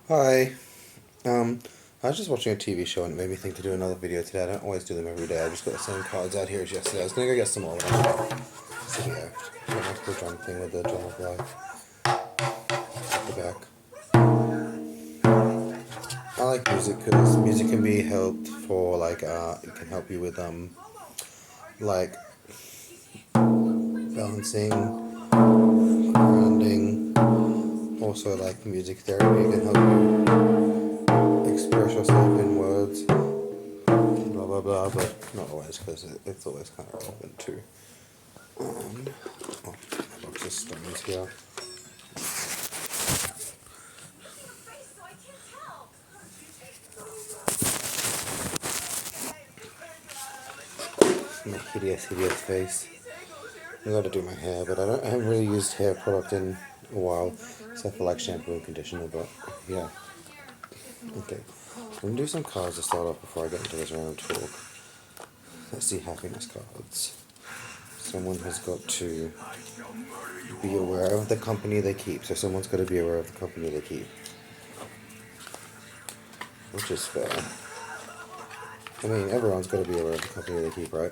Hi. I was just watching a TV show and it made me think to do another video today. I don't always do them every day. I just got the same cards out here as yesterday. I was gonna go get some more. So yeah, multiple drum thing with the drum of life at the back. I like music because music can be helped for it can help you with like balancing, grounding. Also like music therapy can help you express yourself in words. Blah blah blah, but not always because it's always kind of relevant too. Um, oh, lots of stones here. My hideous, hideous face. I gotta do my hair, but I haven't really used hair product in a while, except for like shampoo and conditioner. But yeah, okay. I'm gonna do some cards to start off before I get into this round talk. Let's see happiness cards. Someone has got to be aware of the company they keep. So someone's got to be aware of the company they keep, which is fair. I mean, everyone's got to be aware of the company they keep, right?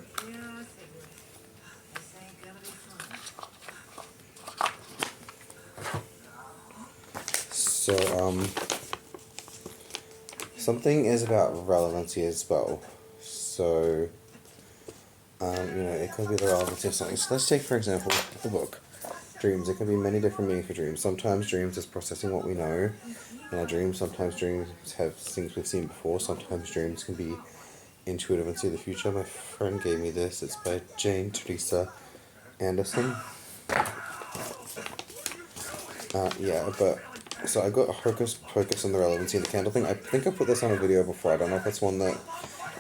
So, something is about relevancy as well. So, it could be the relevancy of something. So let's take, for example, the book. Dreams. There can be many different meanings for dreams. Sometimes dreams is processing what we know in our dreams. Sometimes dreams have things we've seen before. Sometimes dreams can be intuitive and see the future. My friend gave me this. It's by Jane Teresa Anderson. Yeah, but so I got a Hocus Pocus and the relevancy of the candle thing. I think I put this on a video before. I don't know if it's one that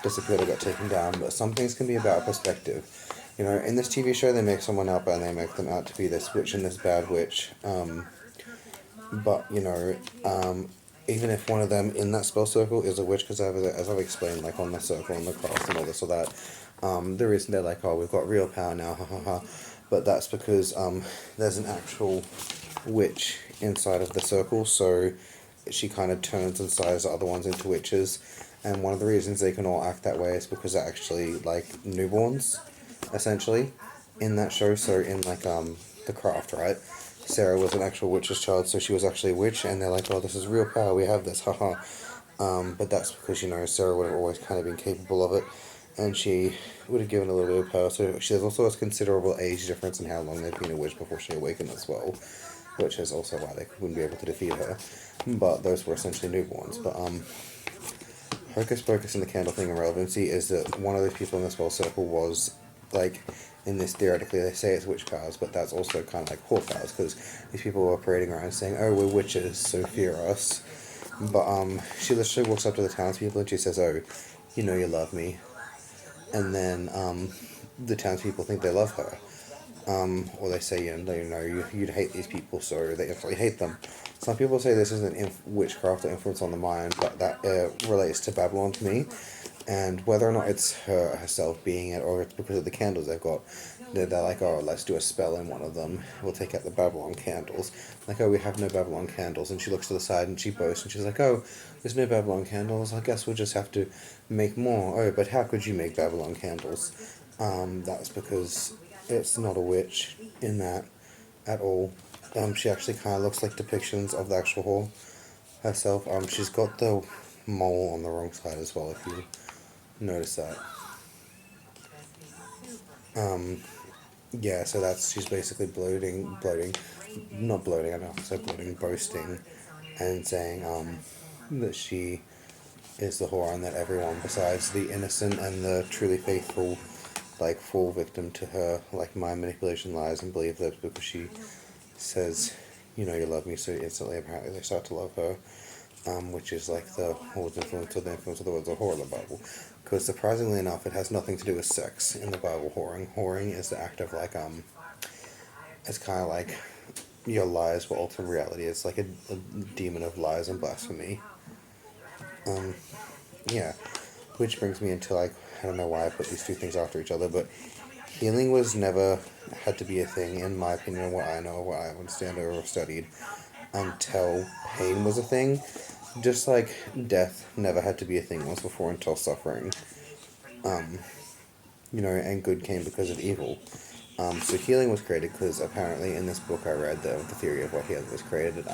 disappeared or got taken down, but some things can be about perspective. You know, in this TV show, they make someone up and they make them out to be this witch and this bad witch. But even if one of them in that spell circle is a witch, because as I've explained, like on the circle and the cross and all this or that, the reason they're like, oh, we've got real power now, ha ha ha. But that's because there's an actual witch inside of the circle, so she kind of turns and sizes the other ones into witches. And one of the reasons they can all act that way is because they're actually like newborns, essentially, in that show. So in the craft, right? Sarah was an actual witch's child, so she was actually a witch, and they're like, oh, this is real power, we have this, haha. But that's because, Sarah would have always kind of been capable of it, and she would have given a little bit of power. So she has also a considerable age difference in how long they've been a witch before she awakened as well, which is also why they wouldn't be able to defeat her. But those were essentially newborns. But Hocus Pocus and the candle thing and relevancy is that one of the people in the spell circle was like, in this theoretically they say it's witch powers, but that's also kind of like whore powers, because these people were parading around saying, oh, we're witches, so fear us. But she literally walks up to the townspeople and she says, oh, you love me. And then the townspeople think they love her. Or they say, you'd hate these people, so they actually hate them. Some people say this isn't witchcraft or influence on the mind, but that relates to Babylon to me. And whether or not it's her herself being it, or it's because of the candles they've got, they're like, oh, let's do a spell in one of them. We'll take out the Babylon candles. Like, oh, we have no Babylon candles. And she looks to the side and she boasts and she's like, oh, there's no Babylon candles. I guess we'll just have to make more. Oh, but how could you make Babylon candles? That's because it's not a witch in that at all. She actually kind of looks like depictions of the actual whore herself. She's got the mole on the wrong side as well, if you notice that. Yeah, so she's basically bloating, not bloating, I don't know if I said bloating, boasting, and saying that she is the whore and that everyone besides the innocent and the truly faithful fall victim to her mind manipulation lies and believe that because she says, you love me, so instantly apparently they start to love her, which is like the whore's influence or the influence of the words of whore in the Bible. Because surprisingly enough, it has nothing to do with sex in the Bible. Whoring is the act of it's kind of like your lies will alter reality. It's like a demon of lies and blasphemy. Yeah, which brings me into I don't know why I put these two things after each other, but healing was never had to be a thing in my opinion, what I know, what I understand or studied. until pain was a thing. Just like death never had to be a thing once before until suffering. And good came because of evil. So healing was created because apparently in this book I read the theory of what healing was created.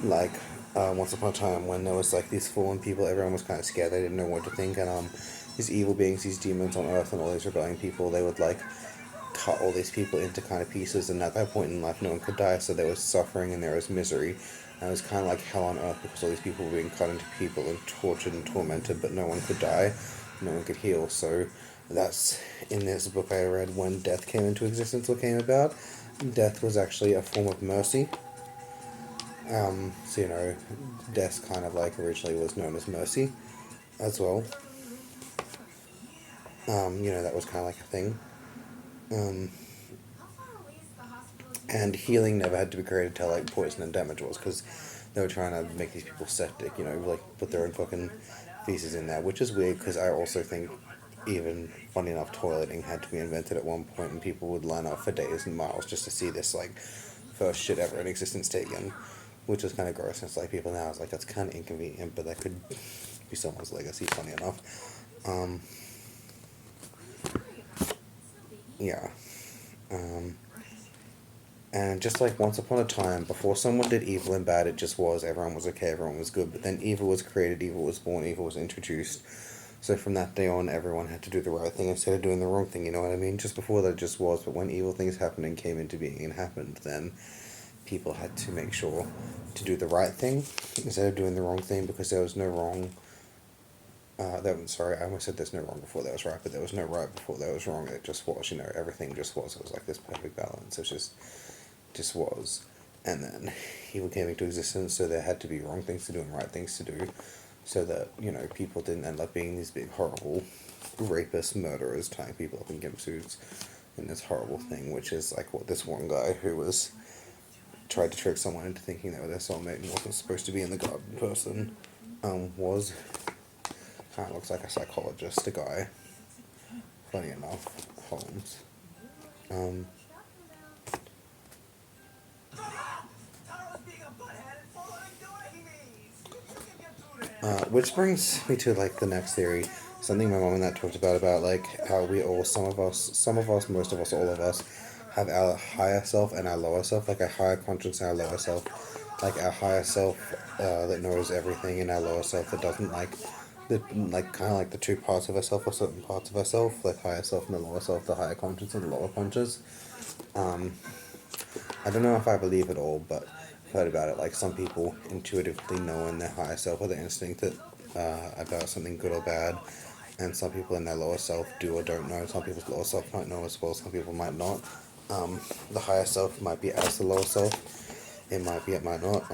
Like once upon a time when there was like these fallen people, everyone was kind of scared. They didn't know what to think, and these evil beings, these demons on Earth, and all these rebelling people, they would like cut all these people into kind of pieces. And at that point in life, no one could die, so there was suffering and there was misery. And it was kind of like hell on earth because all these people were being cut into people and tortured and tormented, but no one could die, no one could heal. So that's in this book I read when death came into existence or came about. Death was actually a form of mercy. So death kind of like originally was known as mercy as well. That was kind of like a thing. And healing never had to be created till like poison and damage was, because they were trying to make these people septic, like put their own fucking feces in there, which is weird because I also think even funny enough toileting had to be invented at one point, and people would line up for days and miles just to see this like first shit ever in existence taken, which was kind of gross. And it's like people now is like that's kind of inconvenient, but that could be someone's legacy. Funny enough, yeah. And just like once upon a time, before someone did evil and bad, it just was. Everyone was okay, everyone was good. But then evil was created, evil was born, evil was introduced. So from that day on, everyone had to do the right thing instead of doing the wrong thing, you know what I mean? Just before that, it just was. But when evil things happened and came into being and happened, then people had to make sure to do the right thing instead of doing the wrong thing, because there was no wrong. Sorry, I almost said there's no wrong before there was right, but there was no right before there was wrong. It just was, everything just was. It was like this perfect balance. It just was. And then evil came into existence, so there had to be wrong things to do and right things to do, so that people didn't end up being these big horrible rapists, murderers, tying people up in gimp suits in this horrible thing, which is like what this one guy who was tried to trick someone into thinking they were their soulmate and wasn't supposed to be in the garden person was. Kind of looks like a psychologist, a guy. Funny enough, Holmes. Which brings me to like the next theory, something my mom and dad talked about like how we all, some of us, most of us, all of us, have our higher self and our lower self, like our higher conscience and our lower self, like our higher self that knows everything, and our lower self that doesn't, like kind of like the two parts of ourself or certain parts of ourself, like higher self and the lower self, the higher conscience and the lower conscious. I don't know if I believe it all, but I've heard about it. Like some people intuitively know in their higher self or their instinct that about something good or bad, and some people in their lower self do or don't know. Some people's lower self might know as well. Some people might not. The higher self might be as the lower self. It might be. It might not.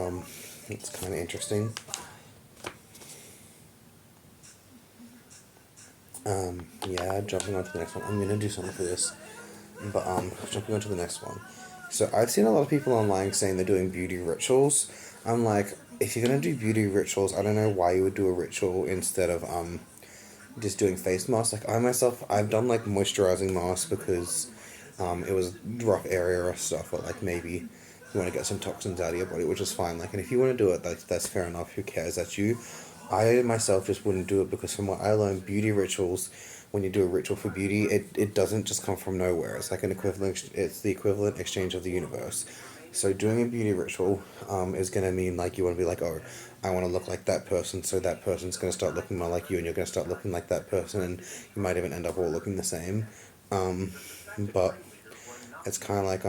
It's kind of interesting. Yeah, jumping on to the next one. I'm gonna do something for this, but jumping on to the next one. So I've seen a lot of people online saying they're doing beauty rituals. I'm like, if you're gonna do beauty rituals, I don't know why you would do a ritual instead of just doing face masks. Like I myself, I've done like moisturizing masks because it was a rough area or stuff, or like maybe you want to get some toxins out of your body, which is fine. Like, and if you want to do it, that's fair enough. Who cares? That's you. I myself just wouldn't do it because from what I learned, beauty rituals, when you do a ritual for beauty, it doesn't just come from nowhere. It's like an equivalent. It's the equivalent exchange of the universe. So doing a beauty ritual is gonna mean like you want to be like, oh, I want to look like that person, so that person's gonna start looking more like you, and you're gonna start looking like that person, and you might even end up all looking the same. But it's kind of like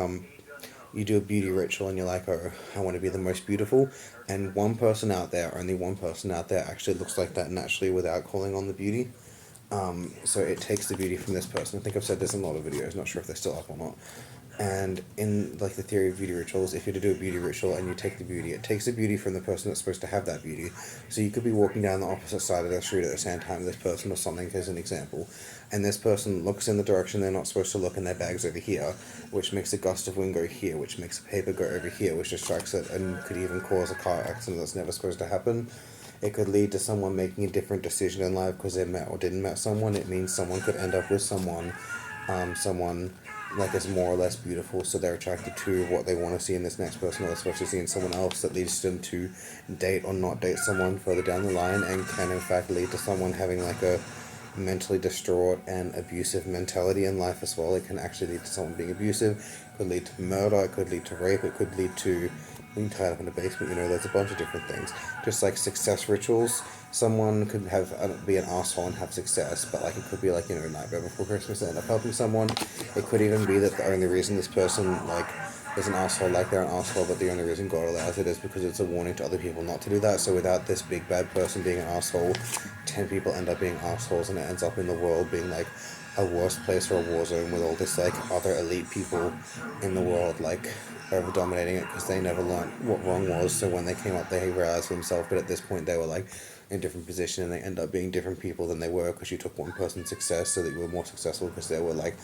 you do a beauty ritual and you're like, oh, I want to be the most beautiful, and one person out there, only one person out there, actually looks like that naturally without calling on the beauty. So it takes the beauty from this person. I think I've said this in a lot of videos, not sure if they're still up or not. And in like the theory of beauty rituals, if you're to do a beauty ritual and you take the beauty, it takes the beauty from the person that's supposed to have that beauty. So you could be walking down the opposite side of the street at the same time, this person or something, as an example, and this person looks in the direction they're not supposed to look, and their bag's over here, which makes a gust of wind go here, which makes a paper go over here, which distracts it and could even cause a car accident that's never supposed to happen. It could lead to someone making a different decision in life because they met or didn't met someone. It means someone could end up with someone like is more or less beautiful, so they're attracted to what they want to see in this next person, or they're supposed to see in someone else, that leads them to date or not date someone further down the line, and can in fact lead to someone having like a mentally distraught and abusive mentality in life as well. It can actually lead to someone being abusive, it could lead to murder, it could lead to rape, it could lead to being tied up in a basement. There's a bunch of different things. Just like success rituals, someone could have be an asshole and have success, but like it could be like Nightmare Before Christmas and end up helping someone. It could even be that the only reason this person like is an asshole, like they're an asshole, but the only reason God allows it is because it's a warning to other people not to do that. So without this big bad person being an asshole, 10 people end up being assholes, and it ends up in the world being like a worse place or a war zone with all this like other elite people in the world like over dominating it, because they never learned what wrong was. So when they came up, they realized for themselves, but at this point they were like in a different position, and they end up being different people than they were, because you took one person's success so that you were more successful, because they were like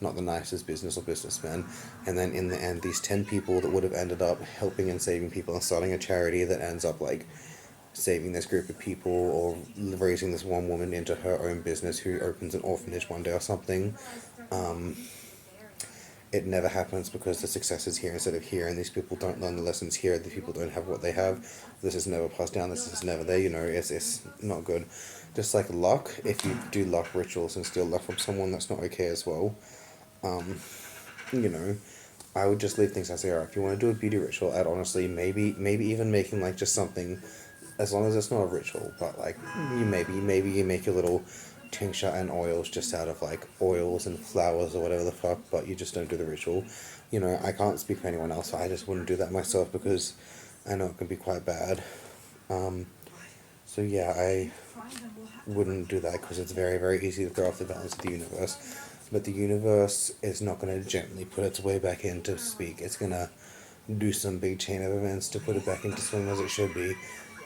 not the nicest business or businessmen. And then in the end, these 10 people that would have ended up helping and saving people and starting a charity that ends up like saving this group of people, or raising this one woman into her own business who opens an orphanage one day or something. It never happens, because the success is here instead of here, and these people don't learn the lessons here. The people don't have what they have. This is never passed down. This is never there. It's not good. Just like luck, if you do luck rituals and steal luck from someone, that's not okay as well. You know, I would just leave things as they are. If you want to do a beauty ritual, I'd honestly maybe even making like just something, as long as it's not a ritual, but like maybe you make your little tincture and oils just out of like oils and flowers or whatever the fuck, but you just don't do the ritual. I can't speak for anyone else, so I just wouldn't do that myself, because I know it can be quite bad. So yeah, I wouldn't do that, because it's very, very easy to throw off the balance of the universe. But the universe is not going to gently put its way back in, to speak. It's going to do some big chain of events to put it back into swing as it should be.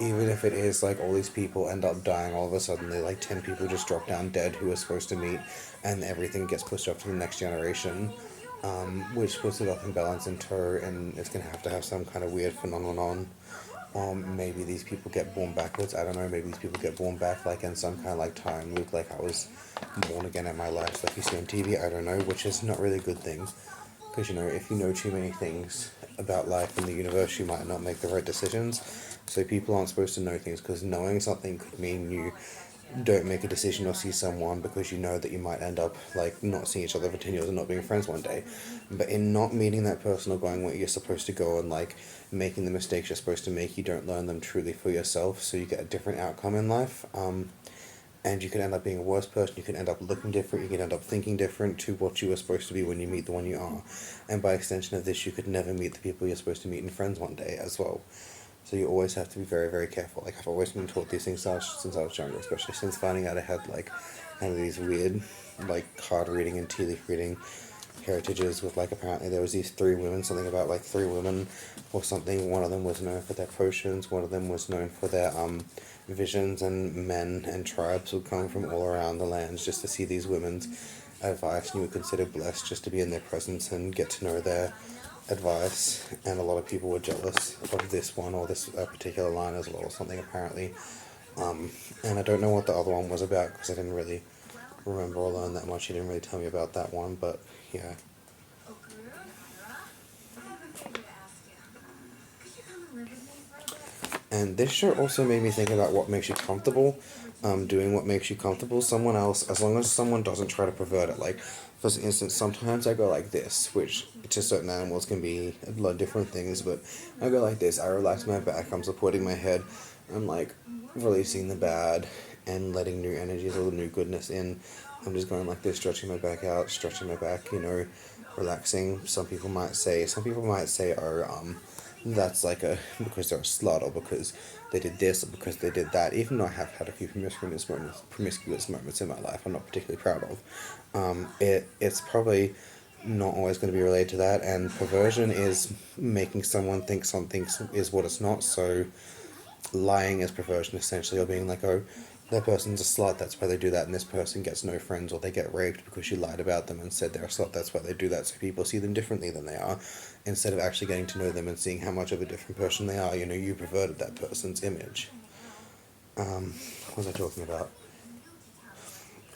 Even if it is like all these people end up dying all of a sudden, like 10 people just drop down dead who were supposed to meet, and everything gets pushed up to the next generation, which puts it off in balance in tow, and it's going to have some kind of weird phenomenon. Maybe these people get born backwards. I don't know. Maybe these people get born back like in some kind of like time loop, like I was born again in my life, like you see on TV. I don't know, which is not really a good thing, because if you know too many things about life and the universe, you might not make the right decisions. So people aren't supposed to know things, because knowing something could mean you don't make a decision or see someone, because you know that you might end up like not seeing each other for 10 years and not being friends one day. But in not meeting that person or going where you're supposed to go, and like making the mistakes you're supposed to make, you don't learn them truly for yourself, so you get a different outcome in life. And you can end up being a worse person, you can end up looking different, you can end up thinking different to what you were supposed to be when you meet the one you are. And by extension of this, you could never meet the people you're supposed to meet in friends one day as well. So you always have to be very, very careful. Like, I've always been taught these things since I was younger, especially since finding out I had like kind of these weird like card reading and tea leaf reading heritages, with like apparently there was these 3 women, something about like 3 women or something. One of them was known for their potions, one of them was known for their visions, and men and tribes would come from all around the lands just to see these women's advice, and you would consider blessed just to be in their presence and get to know their advice. And a lot of people were jealous of this one, or this particular line as well, or something apparently. And I don't know what the other one was about, because I didn't really remember or learn that much. He didn't really tell me about that one, but yeah. And this show also made me think about what makes you comfortable, doing what makes you comfortable. Someone else, as long as someone doesn't try to pervert it. Like, for instance, sometimes I go like this, which to certain animals can be a lot of different things, but I go like this. I relax my back, I'm supporting my head, I'm like releasing the bad and letting new energies or new goodness in. I'm just going like this, stretching my back out, stretching my back, relaxing. Some people might say, oh, that's like because they're a slut, or because they did this, or because they did that. Even though I have had a few promiscuous moments in my life I'm not particularly proud of, it's probably not always going to be related to that. And perversion is making someone think something is what it's not. So lying is perversion, essentially, or being like, oh, that person's a slut, that's why they do that, and this person gets no friends, or they get raped because you lied about them and said they're a slut, that's why they do that. So people see them differently than they are, instead of actually getting to know them and seeing how much of a different person they are. You perverted that person's image. What was I talking about?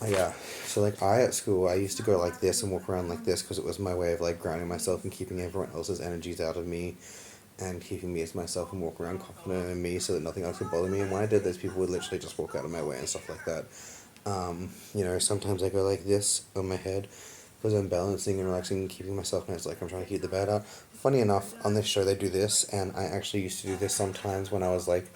Yeah, so like I at school, I used to go like this and walk around like this because it was my way of like grounding myself and keeping everyone else's energies out of me and keeping me as myself and walk around confident in me so that nothing else could bother me. And when I did this, people would literally just walk out of my way and stuff like that. Sometimes I go like this on my head because I'm balancing and relaxing and keeping myself nice, like I'm trying to keep the bad out. Funny enough, on this show they do this, and I actually used to do this sometimes when I was like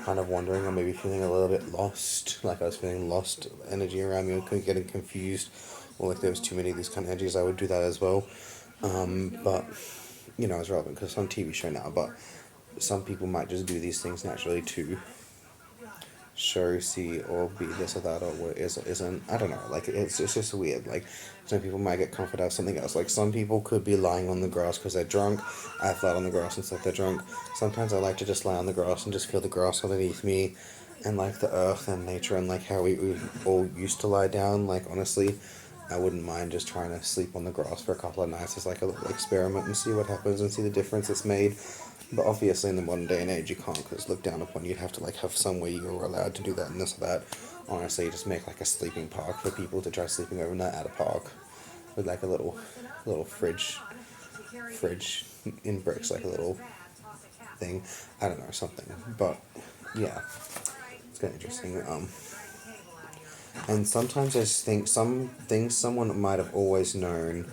kind of wondering or maybe feeling a little bit lost, like I was feeling lost energy around me or getting confused, or like there was too many of these kind of energies. I would do that as well. But it's relevant because it's on TV show now. But some people might just do these things naturally too show, see, or be this or that, or what isn't. I don't know. Like it's just weird. Like some people might get comfort out of something else. Like some people could be lying on the grass because they're drunk. I've lied on the grass and said they're drunk. Sometimes I like to just lie on the grass and just feel the grass underneath me, and like the earth and nature and like how we all used to lie down. Like honestly, I wouldn't mind just trying to sleep on the grass for a couple of nights as like a little experiment and see what happens and see the difference it's made. But obviously, in the modern day and age, you can't because looked down upon. You'd have to like have some way you're allowed to do that and this or that. Honestly, just make like a sleeping park for people to try sleeping overnight at a park with like a little fridge in bricks, like a little thing. I don't know, something. But yeah, it's kind of interesting. And sometimes I just think some things someone might have always known,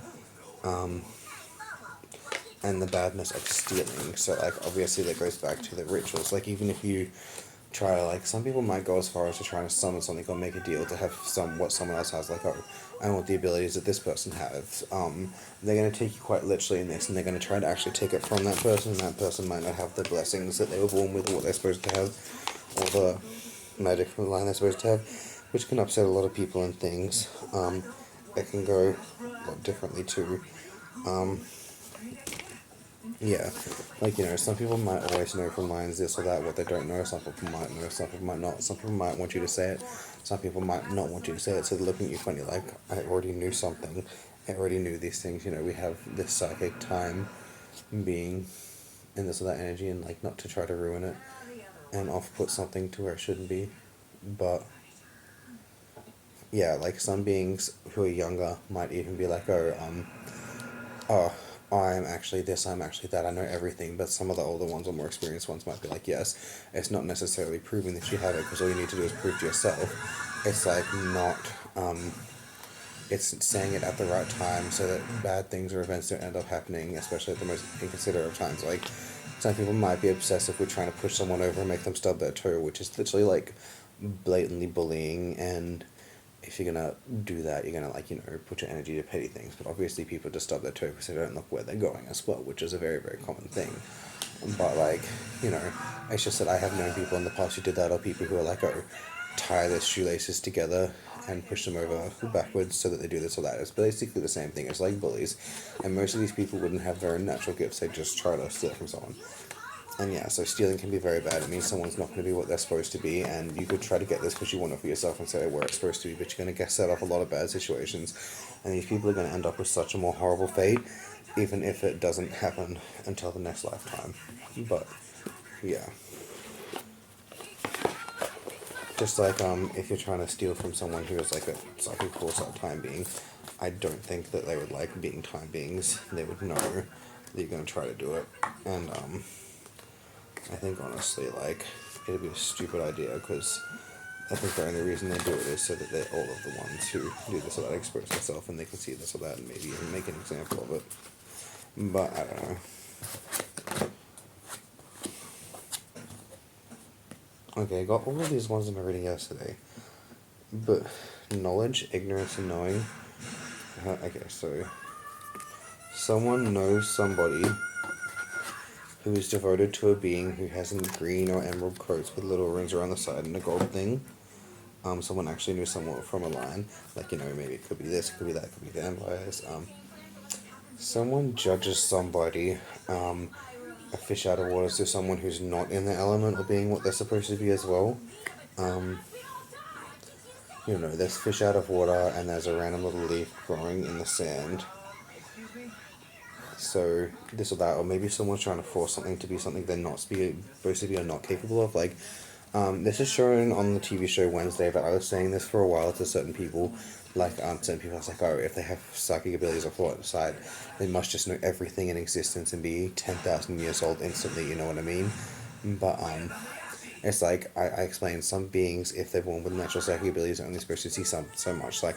and the badness of stealing. So like obviously that goes back to the rituals. Like even if you try to like some people might go as far as to try to summon something or make a deal to have what someone else has, like, oh, I want the abilities that this person has. They're gonna take you quite literally in this and they're gonna try to actually take it from that person, and that person might not have the blessings that they were born with or what they're supposed to have, or the magic from the line they're supposed to have, which can upset a lot of people and things. It can go a lot differently too. Yeah, like some people might always know from lines this or that what they don't know. Some people might know, some people might not. Some people might want you to say it, some people might not want you to say it. So they're looking at you funny, like I already knew something. I already knew these things. We have this psychic time being in this or that energy, and like not to try to ruin it and off put something to where it shouldn't be. But yeah, like some beings who are younger might even be like, oh, I'm actually this, I'm actually that, I know everything. But some of the older ones or more experienced ones might be like, yes, it's not necessarily proving that you have it because all you need to do is prove to yourself. It's like not, it's saying it at the right time so that bad things or events don't end up happening, especially at the most inconsiderate of times. Like, some people might be obsessive with trying to push someone over and make them stub their toe, which is literally like blatantly bullying. And if you're gonna do that, you're gonna like put your energy to petty things. But obviously, people just stub their toe because they don't look where they're going as well, which is a very very common thing. But like it's just that I have known people in the past who did that, or people who are like, oh, tie their shoelaces together and push them over backwards so that they do this or that. It's basically the same thing. It's like bullies, and most of these people wouldn't have their own natural gifts. They just try to steal from someone. And yeah, so stealing can be very bad. It means someone's not going to be what they're supposed to be, and you could try to get this because you want it for yourself and say where it's supposed to be, but you're going to get set off a lot of bad situations, and these people are going to end up with such a more horrible fate, even if it doesn't happen until the next lifetime. But yeah, just like if you're trying to steal from someone who is like a psychic force at time being, I don't think that they would like being time beings. They would know that you're going to try to do it, and I think honestly, like, it'd be a stupid idea because I think the only reason they do it is so that they're all of the ones who do this or that expose themselves and they can see this or that and maybe even make an example of it. But I don't know. Okay, I got all of these ones in my reading yesterday. But knowledge, ignorance, and knowing. Okay, so someone knows somebody who is devoted to a being who has in green or emerald coats with little rings around the side and a gold thing. Someone actually knew someone from a line, like maybe it could be this, it could be that, it could be vampires. Someone judges somebody, a fish out of water, to someone who's not in the element or being what they're supposed to be as well. There's fish out of water and there's a random little leaf growing in the sand. So this or that, or maybe someone's trying to force something to be something they're not supposed to be or not capable of. Like This is shown on the TV show Wednesday, but I was saying this for a while to certain people. Like, certain people, I was like, oh, if they have psychic abilities or thought side, they must just know everything in existence and be 10,000 years old instantly, you know what I mean? But, it's like, I explained some beings, if they're born with natural psychic abilities, are only supposed to see so much. Like,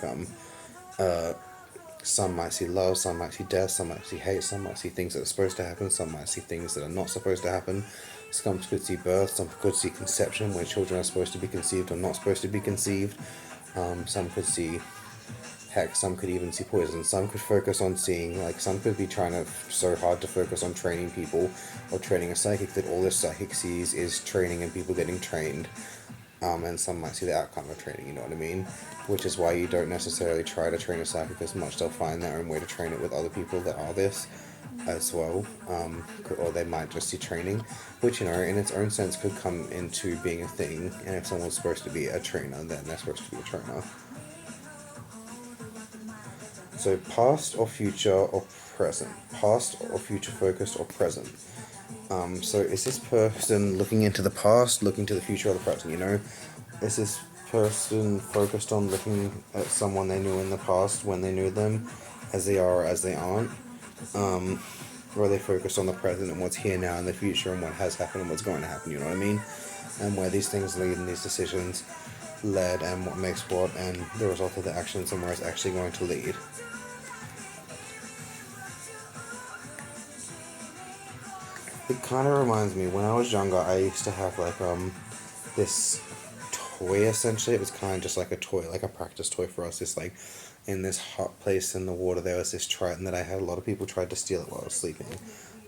some might see love, some might see death, some might see hate, some might see things that are supposed to happen, some might see things that are not supposed to happen. Some could see birth, some could see conception, where children are supposed to be conceived or not supposed to be conceived. Some could see, heck, some could even see poison. Some could focus on seeing, like, some could be trying to so hard to focus on training people or training a psychic that all this psychic sees is training and people getting trained. And some might see the outcome of training, you know what I mean? Which is why you don't necessarily try to train a psychic as much. They'll find their own way to train it with other people that are this as well. Or they might just see training, which, you know, in its own sense could come into being a thing. And if someone's supposed to be a trainer, then they're supposed to be a trainer. So past or future or present. Past or future focused or present. So is this person looking into the past, looking to the future, or the present, you know? Is this person focused on looking at someone they knew in the past when they knew them, as they are or as they aren't? Or are they focused on the present and what's here now and the future and what has happened and what's going to happen, you know what I mean? And where these things lead and these decisions led and what makes what and the result of the actions and where it's actually going to lead. It kind of reminds me, when I was younger, I used to have like this toy essentially. It was kind of just like a toy, like a practice toy for us. It's like in this hot place in the water, there was this Triton that I had. A lot of people tried to steal it while I was sleeping,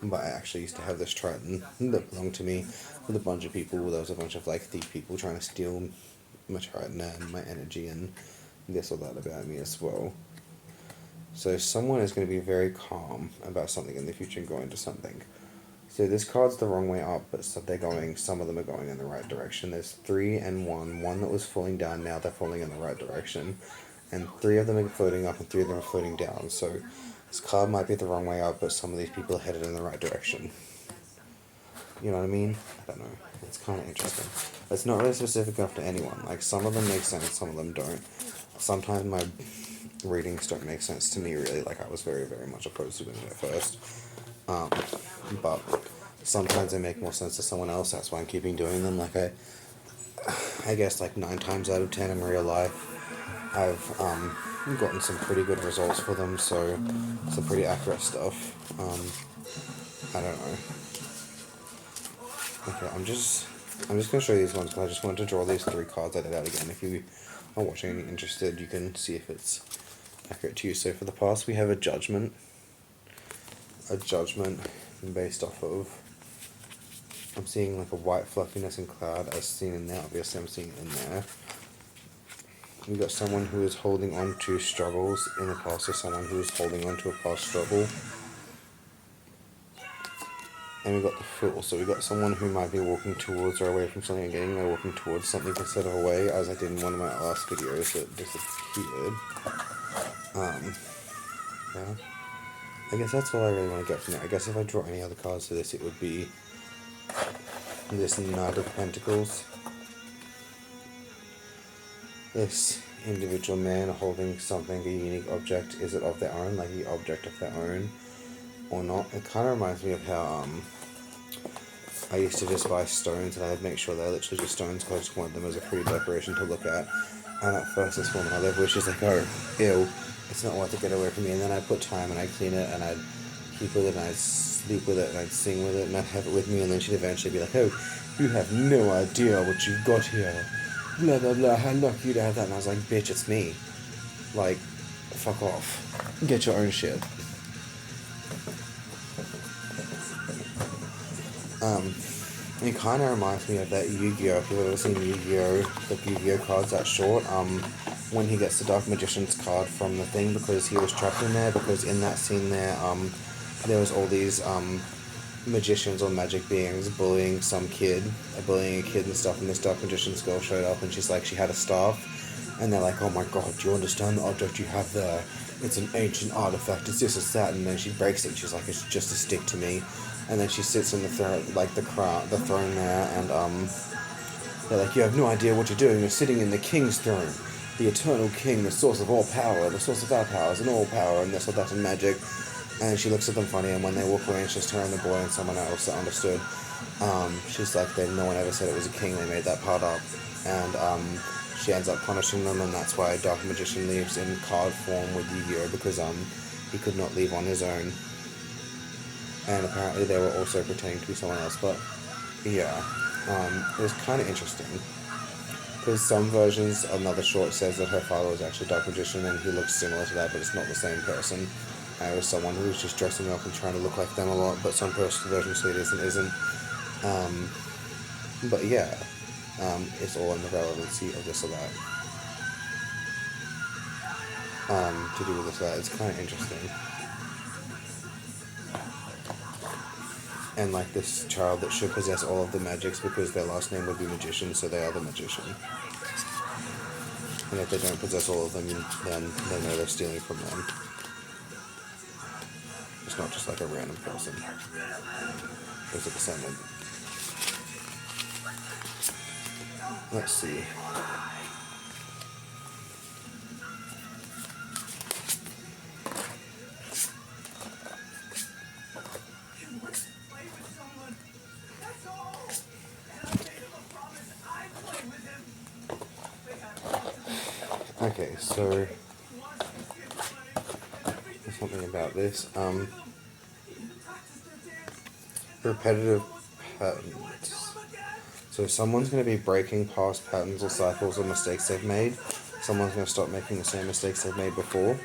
but I actually used to have this Triton that belonged to me with a bunch of people. There was a bunch of like thief people trying to steal my Triton and my energy and this or that about me as well. So someone is going to be very calm about something in the future and go into something. So this card's the wrong way up, but some of them are going in the right direction. There's 3 and 1. One that was falling down, now they're falling in the right direction. And 3 of them are floating up and 3 of them are floating down. So this card might be the wrong way up, but some of these people are headed in the right direction. You know what I mean? I don't know. It's kind of interesting. It's not really specific enough to anyone. Like, some of them make sense, some of them don't. Sometimes my readings don't make sense to me, really. Like, I was very, very much opposed to them at first. But sometimes they make more sense to someone else. That's why I'm keeping doing them. Like, I guess like 9 times out of 10 in real life, I've gotten some pretty good results for them. So some pretty accurate stuff. I don't know. Okay, I'm just gonna show you these ones because I just wanted to draw these 3 cards I did out again. If you are watching and interested, you can see if it's accurate to you. So for the past, we have a judgment based off of, I'm seeing like a white fluffiness and cloud as seen in there. Obviously I'm seeing it in there. We've got someone who is holding on to struggles in the past, or someone who is holding on to a past struggle. And we've got the Fool. So we've got someone who might be walking towards or away from something and getting there, walking towards something instead of away, as I did in one of my last videos that disappeared. Yeah. I guess that's all I really want to get from it. I guess if I draw any other cards for this, it would be this Knight of Pentacles. This individual man holding something, a unique object. Is it of their own, like the object of their own, or not? It kind of reminds me of how I used to just buy stones and I'd make sure they're literally just stones because I just wanted them as a pretty decoration to look at. And at first this woman I live with, she's like, oh, ew. It's not worth it, get away from me. And then I'd put time and I'd clean it and I'd keep with it and I'd sleep with it and I'd sing with it and I'd have it with me, and then she'd eventually be like, oh, you have no idea what you've got here. Blah, blah, blah, how lucky you to have that. And I was like, bitch, it's me. Like, fuck off. Get your own shit. It kind of reminds me of that Yu-Gi-Oh! If you've ever seen Yu-Gi-Oh! The Yu-Gi-Oh! Cards, that short, when he gets the Dark Magician's card from the thing because he was trapped in there, because in that scene there, there was all these, magicians or magic beings bullying some kid, bullying a kid and stuff, and this Dark Magician's girl showed up and she's like, she had a staff, and they're like, oh my god, do you understand the object you have there? It's an ancient artifact, it's this, it's that, and then she breaks it and she's like, it's just a stick to me. And then she sits in the throne, like the throne there, and They're like, you have no idea what you're doing. You're sitting in the king's throne, the eternal king, the source of all power, the source of our powers and all power, and this or that and magic. And she looks at them funny, and when they walk away, it's just her and the boy and someone else that understood. She's like, no one ever said it was a king. They made that part up, and she ends up punishing them, and that's why Dark Magician leaves in card form with Yu-Gi-Oh, because he could not leave on his own. And apparently they were also pretending to be someone else, but yeah, it was kind of interesting. Because some versions, another short says that her father was actually a Dark Magician and he looks similar to that, but it's not the same person. It was someone who was just dressing up and trying to look like them a lot, but some versions say it is and isn't. But yeah, it's all in the relevancy of this or that. To do with this or that. It's kind of interesting. And like this child that should possess all of the magics because their last name would be Magician, so they are the Magician. And if they don't possess all of them, then they know they're stealing from them. It's not just like a random person. It's a descendant. Let's see. Okay, so there's something about this. Repetitive patterns. So someone's going to be breaking past patterns or cycles or mistakes they've made. Someone's going to stop making the same mistakes they've made before.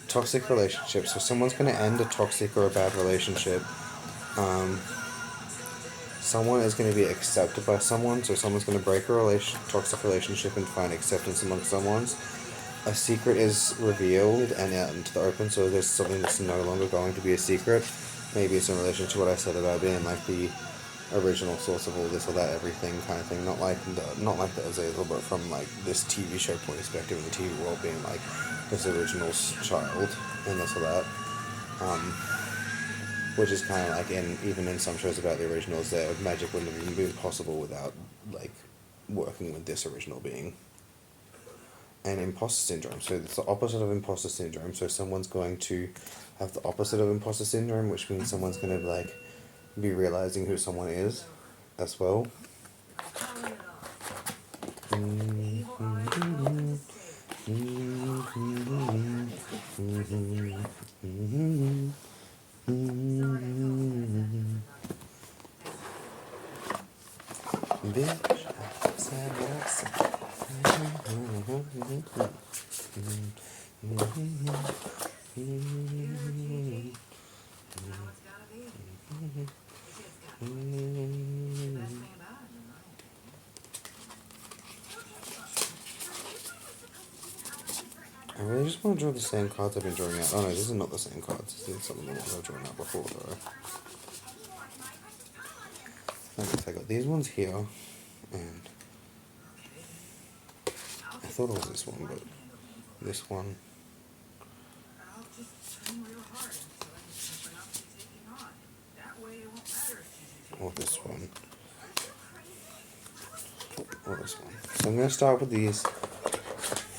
Toxic relationships. So someone's going to end a toxic or a bad relationship. Someone is going to be accepted by someone. So someone's going to break a toxic relationship and find acceptance among someone's. A secret is revealed and out into the open, so there's something that's no longer going to be a secret. Maybe it's in relation to what I said about being like the original source of all this or that everything kind of thing. Not like the Azazel, but from like this TV show point perspective in the TV world being like this original child and this or that. Which is kind of like even in some shows about the originals, their magic wouldn't have even been possible without like working with this original being. And imposter syndrome. So it's the opposite of imposter syndrome. So someone's going to have the opposite of imposter syndrome, which means someone's going to like be realizing who someone is as well. I really just want to draw the same cards I've been drawing out. Oh no, these are not the same cards. These are some of the ones I've drawn out before though. Okay, so I got these ones here, and I thought it was this one, but this one. Or this one. Or this one. So I'm going to start with these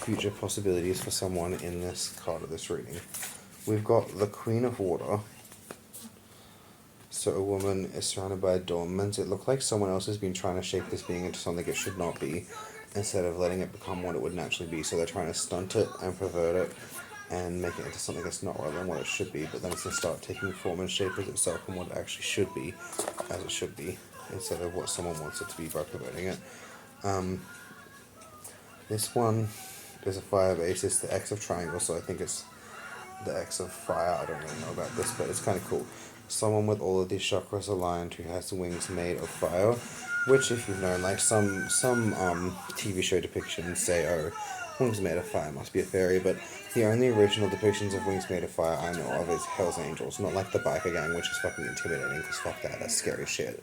future possibilities for someone in this card of this reading. We've got the Queen of Water. So a woman is surrounded by adornments. It looked like someone else has been trying to shape this being into something it should not be, instead of letting it become what it would naturally be. So they're trying to stunt it and pervert it and make it into something that's not rather than what it should be, but then it's going to start taking form and shape as itself and what it actually should be, as it should be, instead of what someone wants it to be by perverting it. This one is a fire base. It's the X of triangle, so I think it's the X of fire. I don't really know about this, but it's kind of cool. Someone with all of these chakras aligned who has wings made of fire, which if you've known, like some TV show depictions say, oh, wings made of fire must be a fairy, but the only original depictions of wings made of fire I know of is Hell's Angels, not like the biker gang, which is fucking intimidating, because fuck that, that's scary shit.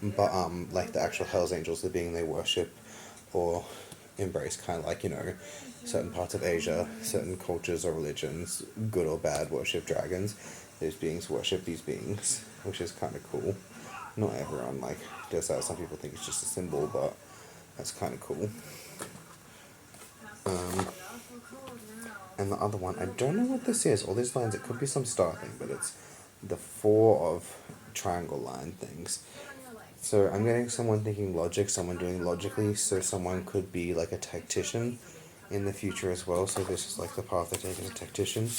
But like the actual Hell's Angels, the being they worship or embrace, kind of like, you know, certain parts of Asia, certain cultures or religions, good or bad, worship dragons. Those beings worship these beings, which is kind of cool. Not everyone like does that. Some people think it's just a symbol, but that's kind of cool. And the other one, I don't know what this is. All these lines, it could be some star thing, but it's the four of triangle line things. So I'm getting someone thinking logic, someone doing logically, so someone could be like a tactician in the future as well. So this is like the path they take as a tactician.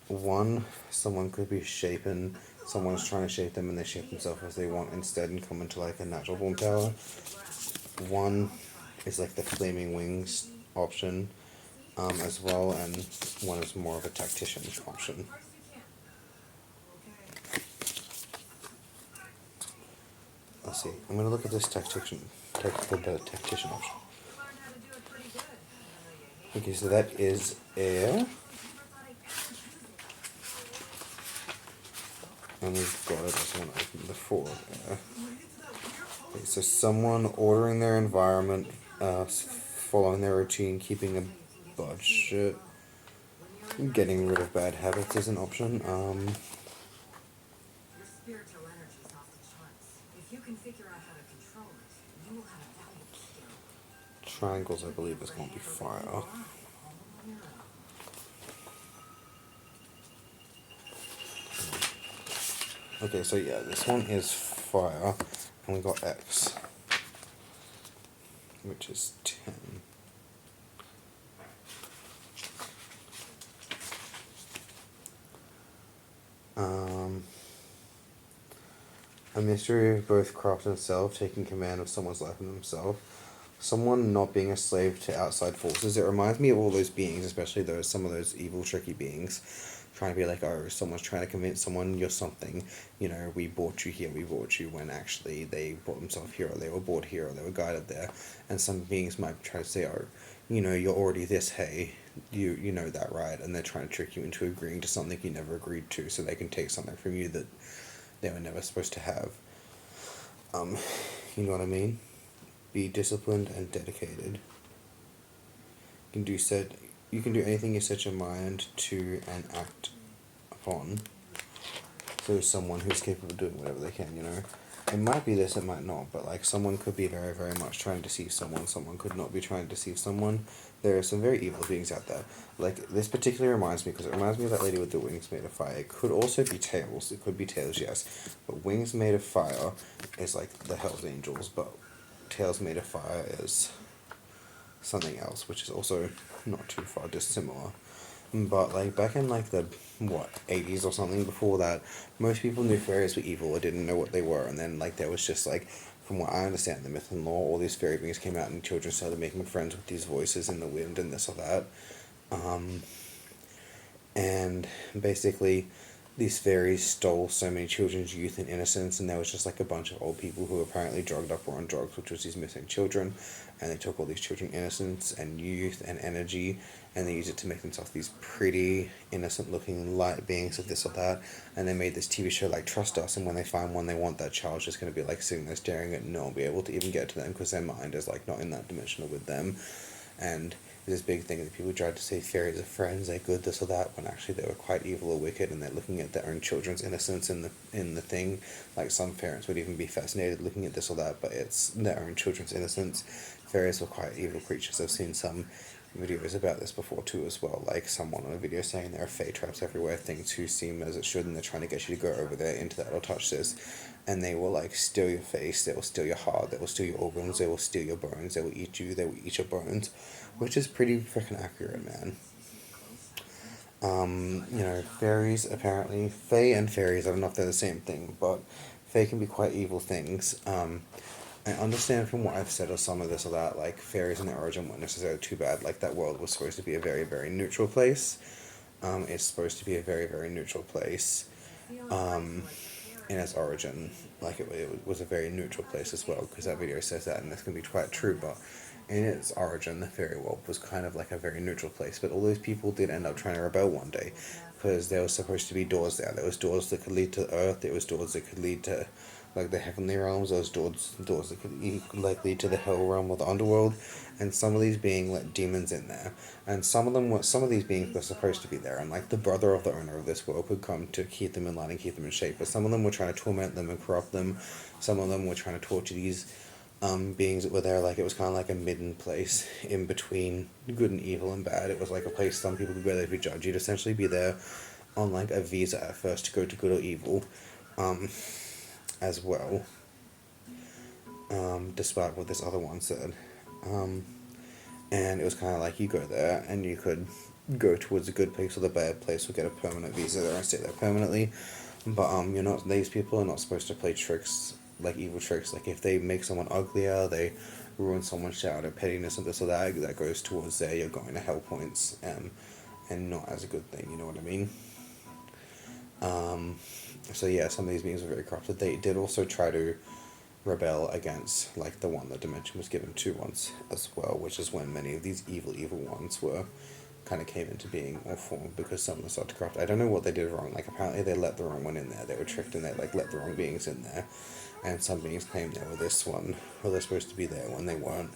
One, someone could be shaping, someone's trying to shape them and they shape themselves as they want instead and come into like a natural born power. One is like the flaming wings option as well, and one is more of a tactician option. Let's see, I'm going to look at this tactician option. Okay, so that is air. And we've got, I just want to open the four of air. Okay, so someone ordering their environment, following their routine, keeping a budget, getting rid of bad habits is an option. Triangles, I believe, is going to be fire. Okay, so yeah, this one is fire, and we got X, which is 10. A mystery of both craft and self, taking command of someone's life and themselves. Someone not being a slave to outside forces. It reminds me of all those beings, especially some of those evil, tricky beings, trying to be like, oh, someone's trying to convince someone you're something. You know, we brought you here, we brought you, when actually they brought themselves here, or they were brought here, or they were guided there. And some beings might try to say, oh, you know, you're already this, hey, you know that, right? And they're trying to trick you into agreeing to something you never agreed to, so they can take something from you that they were never supposed to have. You know what I mean? Be disciplined and dedicated. You can do anything you set your mind to and act upon. So someone who's capable of doing whatever they can, you know. It might be this, it might not, but like someone could be very, very much trying to deceive someone. Someone could not be trying to deceive someone. There are some very evil beings out there. Like, this particularly reminds me, because it reminds me of that lady with the wings made of fire. It could also be tails. It could be tails, yes. But wings made of fire is like the Hell's Angels, but tails made of fire is something else, which is also not too far dissimilar. But like back in like the 80s or something, before that, most people knew fairies were evil or didn't know what they were, and then like there was just like, from what I understand, the myth and lore, all these fairy beings came out and children started making friends with these voices in the wind and this or that. And basically these fairies stole so many children's youth and innocence, and there was just like a bunch of old people who were apparently drugged up or on drugs, which was these missing children, and they took all these children's innocence and youth and energy, and they used it to make themselves these pretty, innocent looking light beings of this or that, and they made this TV show like Trust Us, and when they find one they want, that child's just going to be like sitting there staring at no one be able to even get to them because their mind is like not in that dimensional with them. And this big thing that people tried to say fairies are friends, they're good, this or that, when actually they were quite evil or wicked, and they're looking at their own children's innocence in the thing. Like, some parents would even be fascinated looking at this or that, but it's their own children's innocence. Fairies were quite evil creatures. I've seen some videos about this before too as well, like someone on a video saying there are fey traps everywhere, things who seem as it should, and they're trying to get you to go over there into that or touch this, and they will like steal your face, they will steal your heart, they will steal your organs, they will steal your bones, they will eat you, they will eat your bones, which is pretty freaking accurate, man. You know, fairies, apparently, fae and fairies, I don't know if they're the same thing, but fae can be quite evil things. I understand from what I've said or some of this or that, like, fairies in their origin weren't necessarily too bad. Like, that world was supposed to be a very, very neutral place. It's supposed to be a very, very neutral place. In its origin, like, it was a very neutral place as well, because that video says that, and this can be quite true, but in its origin, the fairy world was kind of like a very neutral place, but all those people did end up trying to rebel one day. because there was supposed to be doors there. There was doors that could lead to Earth. There was doors that could lead to like the heavenly realms. There was doors that could like lead to the hell realm or the underworld, and some of these being like demons in there, and some of these beings were supposed to be there, and like the brother of the owner of this world would come to keep them in line and keep them in shape. But some of them were trying to torment them and corrupt them. Some of them were trying to torture these beings that were there. Like it was kind of like a midden place in between good and evil and bad. It was like a place some people could go there to be judged. You'd essentially be there on like a visa at first to go to good or evil, as well. Despite what this other one said, and it was kind of like you go there and you could go towards a good place or the bad place or get a permanent visa there and stay there permanently. But you're not. These people are not supposed to play tricks like evil tricks. Like if they make someone uglier, they ruin someone's shout or pettiness and this or that. That goes towards there. You're going to hell points, and not as a good thing. You know what I mean? So yeah, some of these beings were very corrupted. They did also try to rebel against like the one that Dimension was given to once as well, which is when many of these evil ones were kind of came into being or formed because some of them started to corrupt. I don't know what they did wrong. Like apparently they let the wrong one in there. They were tricked and they like let the wrong beings in there, and some beings came there with this one, or they're supposed to be there when they weren't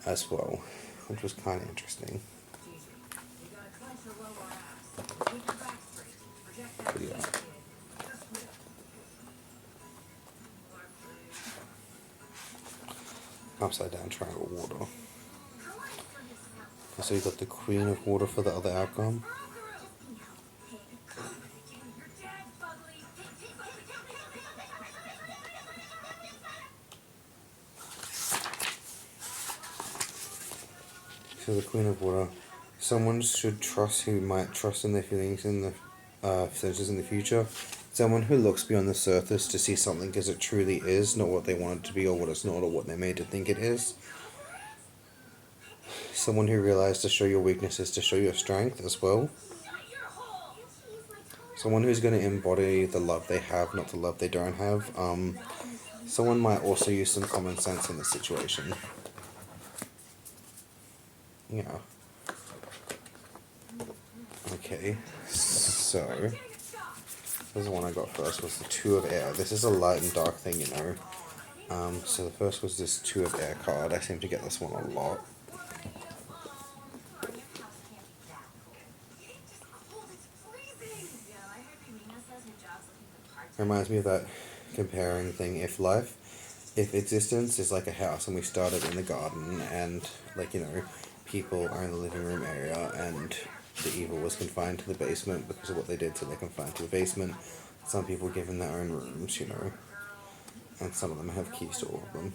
as well, which was kind of interesting. But yeah. Upside down triangle water. So you got the Queen of Water for the other outcome. So the Queen of Water. Someone should trust who might trust in their feelings in the senses in the future. Someone who looks beyond the surface to see something as it truly is, not what they want it to be or what it's not or what they're made to think it is. Someone who realizes to show your weaknesses to show your strength as well. Someone who's going to embody the love they have, not the love they don't have. Someone might also use some common sense in this situation. Yeah. Okay, so this is the one I got first, was the Two of Air. This is a light and dark thing, you know. So the first was this Two of Air card. I seem to get this one a lot. Reminds me of that comparing thing. If existence is like a house and we started in the garden and like, you know, people are in the living room area and the evil was confined to the basement because of what they did, so they're confined to the basement. Some people were given their own rooms, you know, and some of them have keys to all of them.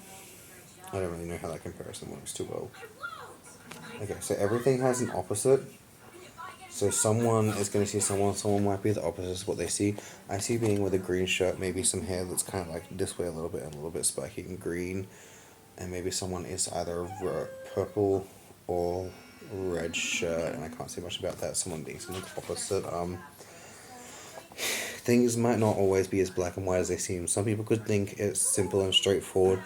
I don't really know how that comparison works too well. Okay, so everything has an opposite. So someone is going to see someone might be the opposite of what they see. I see being with a green shirt, maybe some hair that's kind of like this way a little bit and a little bit spiky and green. And maybe someone is either purple or red shirt, and I can't say much about that. Someone being something opposite. Things might not always be as black and white as they seem. Some people could think it's simple and straightforward,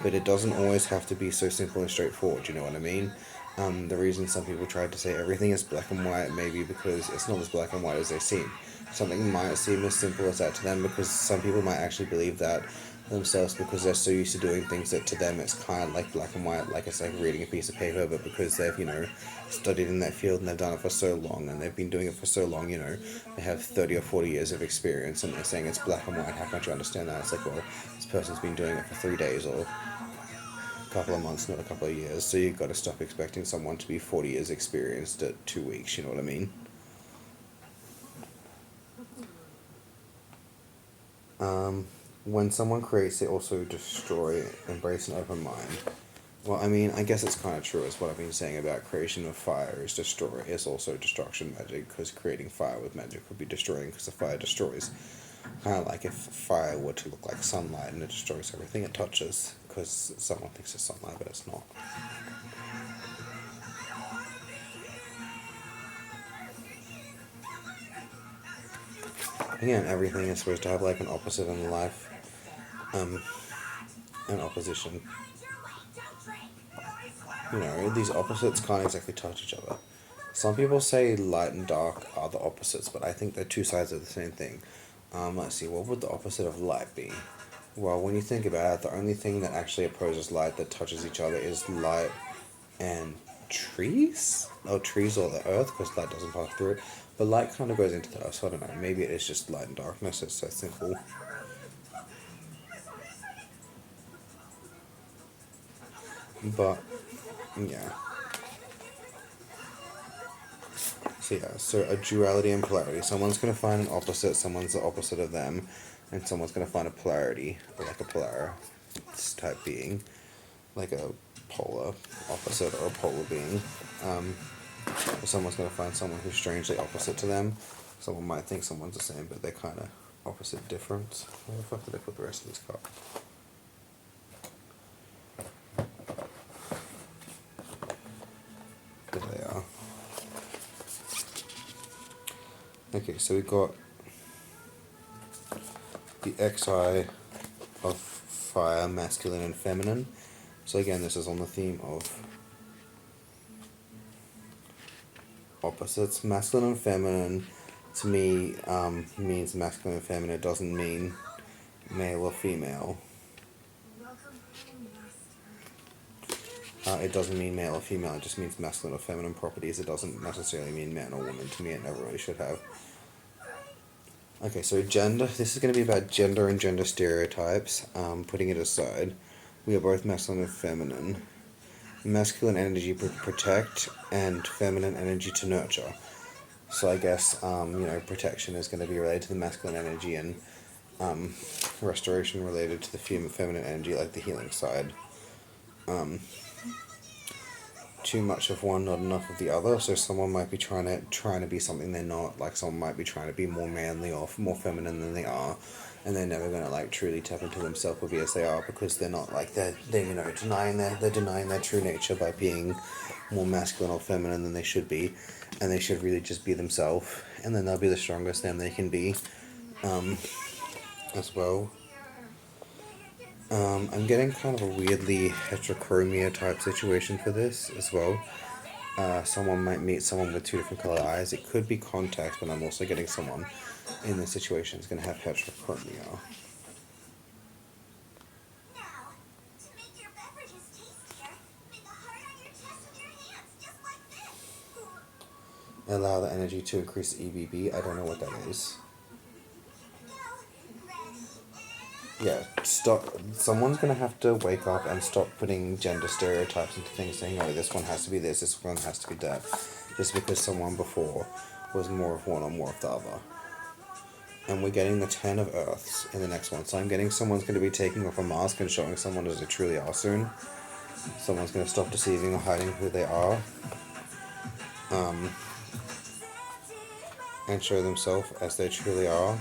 but it doesn't always have to be so simple and straightforward, you know what I mean? The reason some people try to say everything is black and white may be because it's not as black and white as they seem. Something might seem as simple as that to them because some people might actually believe that themselves because they're so used to doing things that to them it's kind of like black and white, like it's like reading a piece of paper, but because they've, you know, studied in that field and they've done it for so long and they've been doing it for so long, you know, they have 30 or 40 years of experience and they're saying it's black and white. How can't you understand that? It's like, well, this person's been doing it for 3 days or a couple of months, not a couple of years, so you've got to stop expecting someone to be 40 years experienced at 2 weeks, you know what I mean? When someone creates, they also destroy. Embrace an open mind. Well, I mean, I guess it's kind of true. It's what I've been saying about creation of fire is destroy. It's also destruction magic, because creating fire with magic would be destroying, because the fire destroys. Kind of like if fire were to look like sunlight and it destroys everything it touches, because someone thinks it's sunlight, but it's not. Again, everything is supposed to have like an opposite in life. An opposition. You know, these opposites can't exactly touch each other. Some people say light and dark are the opposites, but I think they're two sides of the same thing. Let's see, what would the opposite of light be? Well, when you think about it, the only thing that actually opposes light that touches each other is light and trees? Oh, trees or the earth, because light doesn't pass through it. But light kind of goes into the earth, so I don't know. Maybe it is just light and darkness, it's so simple. But, yeah. So yeah, so a duality and polarity. Someone's going to find an opposite, someone's the opposite of them, and someone's going to find a polarity, or like a polar type being, like a polar opposite or a polar being. Someone's going to find someone who's strangely opposite to them. Someone might think someone's the same, but they're kind of opposite difference. Where the fuck did I put the rest of this cup? There they are. Okay, so we got the XI of fire, masculine and feminine. So again, this is on the theme of opposites. Masculine and feminine, to me, means masculine and feminine. It doesn't mean male or female. It doesn't mean male or female, it just means masculine or feminine properties. It doesn't necessarily mean man or woman. To me, it never really should have. Okay, so gender. This is going to be about gender and gender stereotypes. Putting it aside, we are both masculine and feminine. Masculine energy to protect and feminine energy to nurture. So I guess, protection is going to be related to the masculine energy, and restoration related to the feminine energy, like the healing side. Too much of one, not enough of the other. So someone might be trying to be something they're not. Like someone might be trying to be more manly or more feminine than they are, and they're never gonna like truly tap into themselves or be as they are, because they're not like they're denying their true nature by being more masculine or feminine than they should be, and they should really just be themselves, and then they'll be the strongest them they can be, as well. I'm getting kind of a weirdly heterochromia type situation for this as well. Someone might meet someone with two different color eyes. It could be contact, but I'm also getting someone in this situation is going to have heterochromia. Allow the energy to increase EBB. I don't know what that is. Yeah, stop. Someone's gonna have to wake up and stop putting gender stereotypes into things, saying, "Oh, this one has to be this one has to be that," just because someone before was more of one or more of the other. And we're getting the 10 of Earths in the next one, so I'm getting someone's going to be taking off a mask and showing someone as they truly are soon. Someone's going to stop deceiving or hiding who they are, and show themselves as they truly are.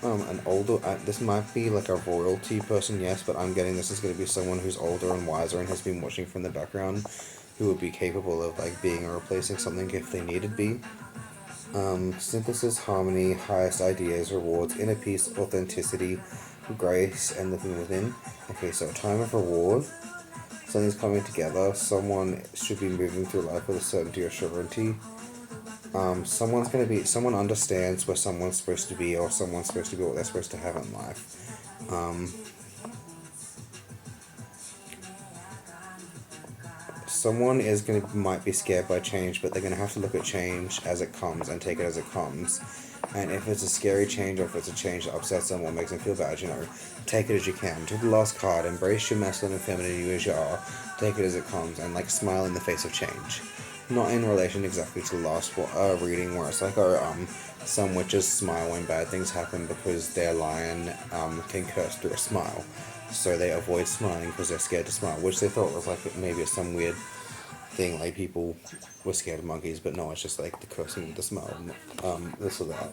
An older, this might be like a royalty person, yes, but I'm getting this is going to be someone who's older and wiser and has been watching from the background, who would be capable of like being or replacing something if they needed be. Synthesis, harmony, highest ideas, rewards, inner peace, authenticity, grace, and living within. Okay, so a time of reward. Something's coming together. Someone should be moving through life with a certainty or surety. Someone understands where someone's supposed to be, or someone's supposed to be what they're supposed to have in life. Someone might be scared by change, but they're gonna have to look at change as it comes and take it as it comes. And if it's a scary change, or if it's a change that upsets them or makes them feel bad, take it as you can. To the last card, embrace your masculine and feminine you as you are. Take it as it comes, and like smile in the face of change. Not in relation exactly to the last reading, where it's like, some witches smile when bad things happen because their lion can curse through a smile. So they avoid smiling because they're scared to smile, which they thought was like maybe some weird thing, like people were scared of monkeys, but no, it's just like the cursing with the smile, this or that.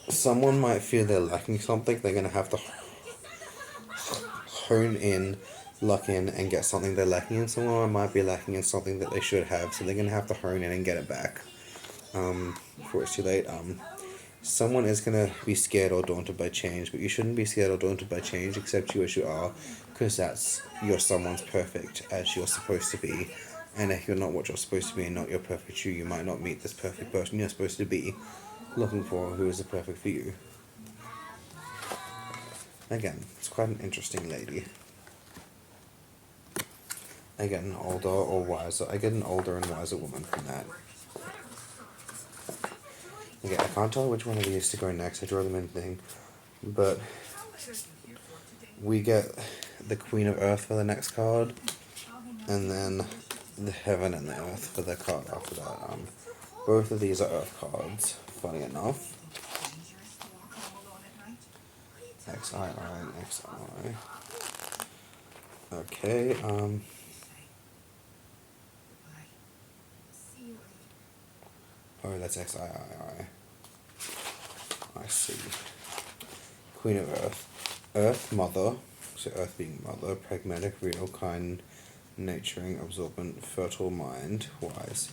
Someone might feel they're lacking something, they're going to have to hone in, luck in, and get something they're lacking in. Someone might be lacking in something that they should have, so they're going to have to hone in and get it back before it's too late. Someone is going to be scared or daunted by change, but you shouldn't be scared or daunted by change, accept you as you are, because you're someone's perfect as you're supposed to be. And if you're not what you're supposed to be and not your perfect you might not meet this perfect person you're supposed to be looking for who is the perfect for you. Again, it's quite an interesting lady. I get an older or wiser. I get an older and wiser woman from that. Okay, I can't tell which one of these to go next. I draw them in thing, but we get the Queen of Earth for the next card, and then the Heaven and the Earth for the card after that. Both of these are Earth cards. Funny enough. XII and XI. Okay. Oh, that's XIII. I see. Queen of Earth. Earth, mother. So Earth being mother. Pragmatic, real, kind, nurturing, absorbent, fertile mind, wise.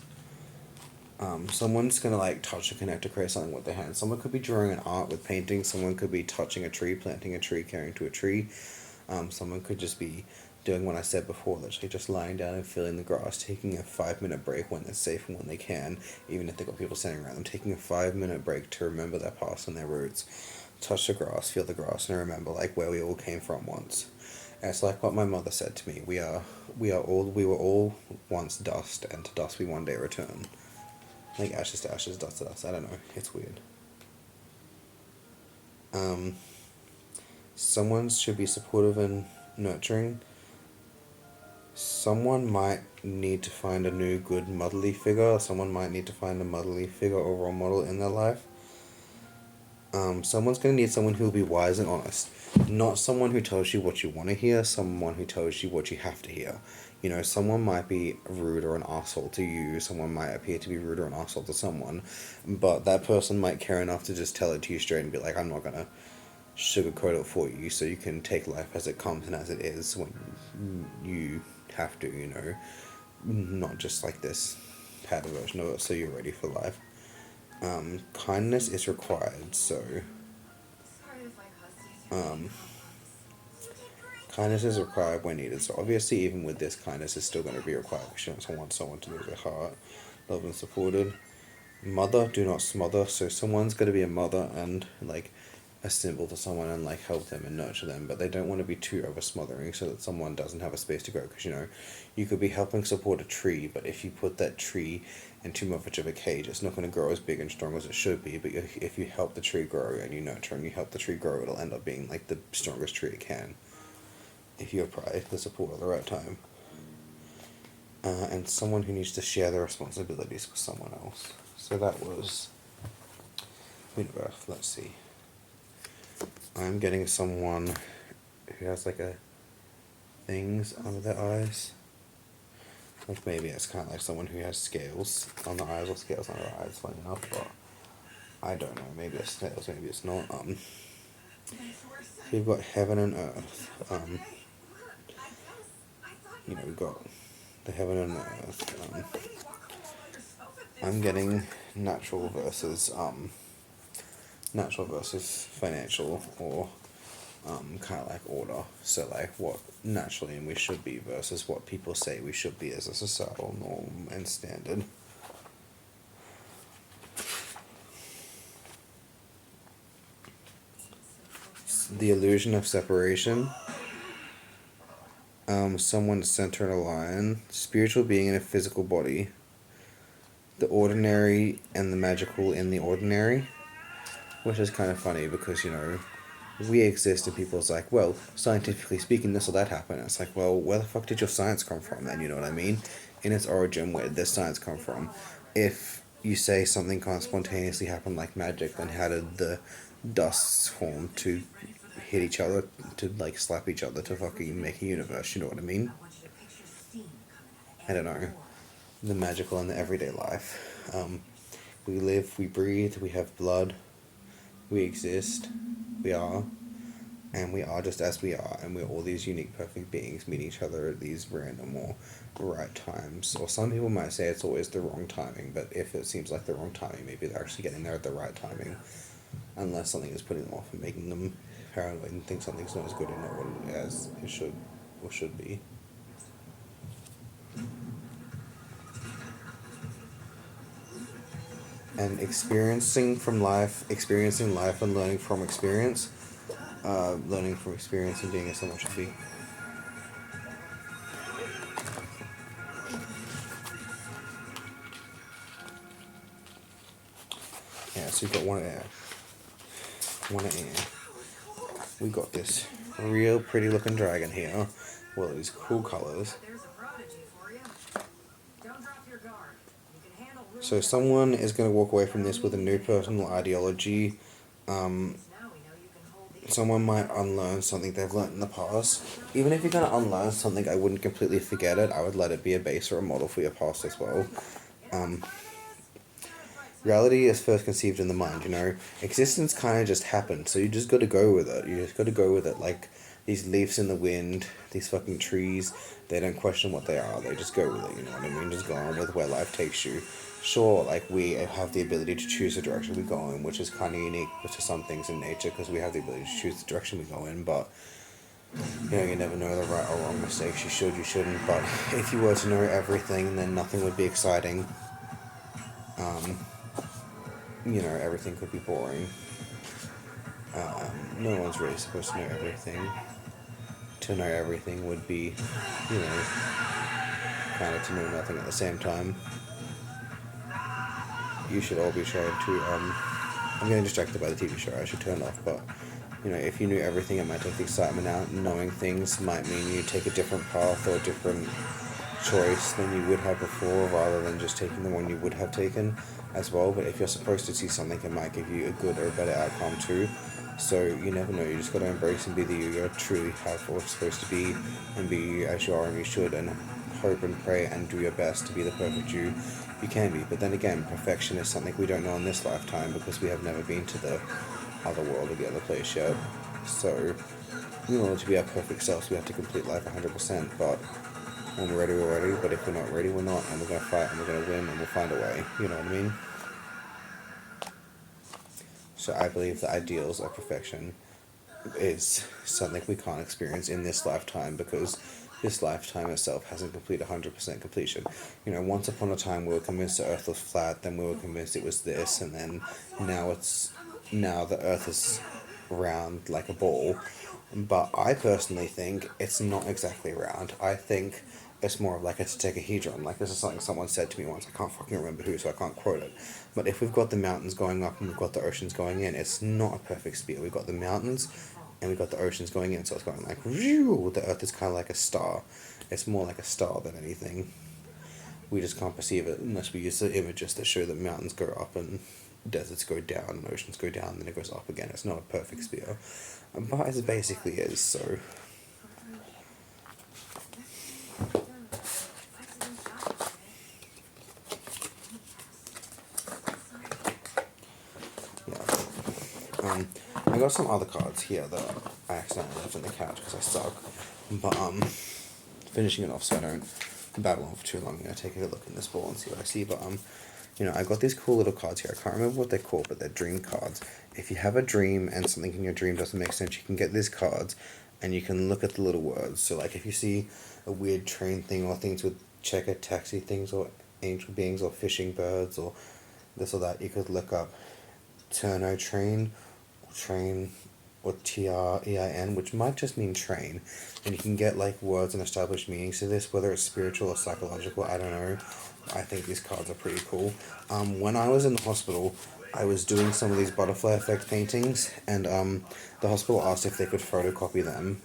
Someone's gonna like touch or connect or create something with their hands. Someone could be drawing an art with painting. Someone could be touching a tree, planting a tree, caring to a tree. Someone could just be doing what I said before, literally just lying down and feeling the grass, taking a 5 minute break when they're safe and when they can, even if they've got people standing around them, taking a 5 minute break to remember their past and their roots, touch the grass, feel the grass, and remember like where we all came from once. And it's like what my mother said to me: we were all once dust, and to dust we one day return. Like ashes to ashes, dust to dust. I don't know. It's weird. Someone should be supportive and nurturing. Someone might need to find a new good motherly figure. Someone might need to find a motherly figure or role model in their life. Someone's going to need someone who will be wise and honest. Not someone who tells you what you want to hear, someone who tells you what you have to hear. You know, someone might be rude or an asshole to you, someone might appear to be rude or an asshole to someone, but that person might care enough to just tell it to you straight and be like, I'm not going to sugarcoat it for you, so you can take life as it comes and as it is when you have to, you know, not just like this padded version of it, so you're ready for life. Kindness is required, so kindness is required when needed. So obviously, even with this, kindness is still going to be required because you don't want someone to lose their heart, loved and supported. Mother, do not smother. So someone's going to be a mother and like a symbol to someone and like help them and nurture them, but they don't want to be too over smothering so that someone doesn't have a space to grow. Because you know, you could be helping support a tree, but if you put that tree in too much of a cage, it's not going to grow as big and strong as it should be. But if you help the tree grow and you nurture and you help the tree grow, it'll end up being like the strongest tree it can. If you apply the support at the right time. And someone who needs to share their responsibilities with someone else. So that was Queen of Earth. Let's see. I'm getting someone who has like a things under their eyes. Like maybe it's kind of like someone who has scales on their eyes or scales on their eyes, funny enough, but I don't know. Maybe it's scales, maybe it's not. We've got heaven and earth. You know, we've got the heaven and earth. I'm getting natural versus financial, or kind of like order. So like what naturally and we should be versus what people say we should be as a societal norm and standard. The illusion of separation. Someone center in a line. Spiritual being in a physical body. The ordinary and the magical in the ordinary. Which is kind of funny because, you know, we exist and people's like, well, scientifically speaking, this or that happened. It's like, well, where the fuck did your science come from then, you know what I mean? In its origin, where did this science come from? If you say something can't spontaneously happen like magic, then how did the dusts form to hit each other, to like slap each other to fucking make a universe, you know what I mean? I don't know. The magical in the everyday life. We live, we breathe, we have blood, we exist, we are, and we are just as we are, and we're all these unique, perfect beings meeting each other at these random or right times. Or some people might say it's always the wrong timing, but if it seems like the wrong timing, maybe they're actually getting there at the right timing, unless something is putting them off and making them paranoid and think something's not as good or not what it should or should be. and experiencing life and learning from experience. Learning from experience and being as someone should be. Yeah, so you've got one air. One air. We got this real pretty looking dragon here. Well, these cool colors. So someone is going to walk away from this with a new personal ideology. Someone might unlearn something they've learned in the past. Even if you're going to unlearn something, I wouldn't completely forget it. I would let it be a base or a model for your past as well. Reality is first conceived in the mind, you know. Existence kind of just happened, so you just got to go with it. You just got to go with it. Like these leaves in the wind, these fucking trees, they don't question what they are. They just go with it, you know what I mean? Just go on with where life takes you. Sure, like we have the ability to choose the direction we go in, which is kind of unique to some things in nature because we have the ability to choose the direction we go in, but you know, you never know the right or wrong mistakes. You should, you shouldn't, but if you were to know everything, then nothing would be exciting. You know, everything could be boring. No one's really supposed to know everything. To know everything would be, you know, kind of to know nothing at the same time. You should all be shown to, I'm getting distracted by the TV show, I should turn it off, but, you know, if you knew everything, it might take the excitement out. Knowing things might mean you take a different path or a different choice than you would have before, rather than just taking the one you would have taken as well. But if you're supposed to see something, it might give you a good or a better outcome too. So you never know. You just got to embrace and be the you you're truly have or supposed to be, and be you as you are and you should, and hope and pray and do your best to be the perfect you can be. But then again, perfection is something we don't know in this lifetime because we have never been to the other world or the other place yet. So in order to be our perfect selves, we have to complete life 100%. But when we're ready, we're ready. But if we're not ready, we're not. And we're going to fight and we're going to win and we'll find a way. You know what I mean? So I believe the ideals of perfection is something we can't experience in this lifetime because this lifetime itself hasn't completed 100% completion. You know, once upon a time we were convinced the earth was flat, then we were convinced it was this, and then now the earth is round like a ball. But I personally think it's not exactly round. I think it's more of like a tetrahedron. Like this is something someone said to me once. I can't fucking remember who, so I can't quote it. But if we've got the mountains going up and we've got the oceans going in, it's not a perfect sphere. We've got the mountains and we've got the oceans going in, so it's going like whew, the earth is kind of like a star. It's more like a star than anything. We just can't perceive it unless we use the images that show that mountains go up and deserts go down and oceans go down and then it goes up again. It's not a perfect sphere. But it basically is, so yeah. I got some other cards here that I accidentally left on the couch because I suck. But finishing it off so I don't babble on for too long. I'm gonna take a look in this ball and see what I see. But you know, I got these cool little cards here. I can't remember what they're called, but they're dream cards. If you have a dream and something in your dream doesn't make sense, you can get these cards and you can look at the little words. So like if you see a weird train thing or things with checker taxi things or angel beings or fishing birds or this or that, you could look up Turno train or TREIN, which might just mean train, and you can get like words and established meanings to this, whether it's spiritual or psychological, I don't know. I think these cards are pretty cool. When I was in the hospital, I was doing some of these butterfly effect paintings, and the hospital asked if they could photocopy them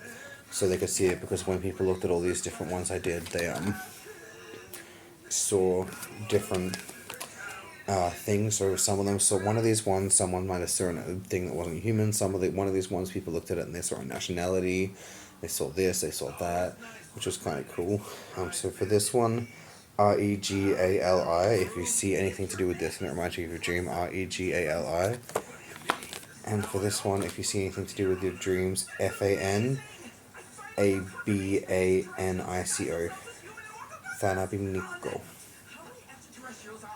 so they could see it, because when people looked at all these different ones I did, they saw different things. So some of them saw one of these ones, someone might have seen a thing that wasn't human. One of these ones, people looked at it and they saw a nationality, they saw this, they saw that, which was kind of cool. So for this one, REGALI, if you see anything to do with this and it reminds you of your dream, REGALI. And for this one, if you see anything to do with your dreams, FANABANICO, Fanabinico.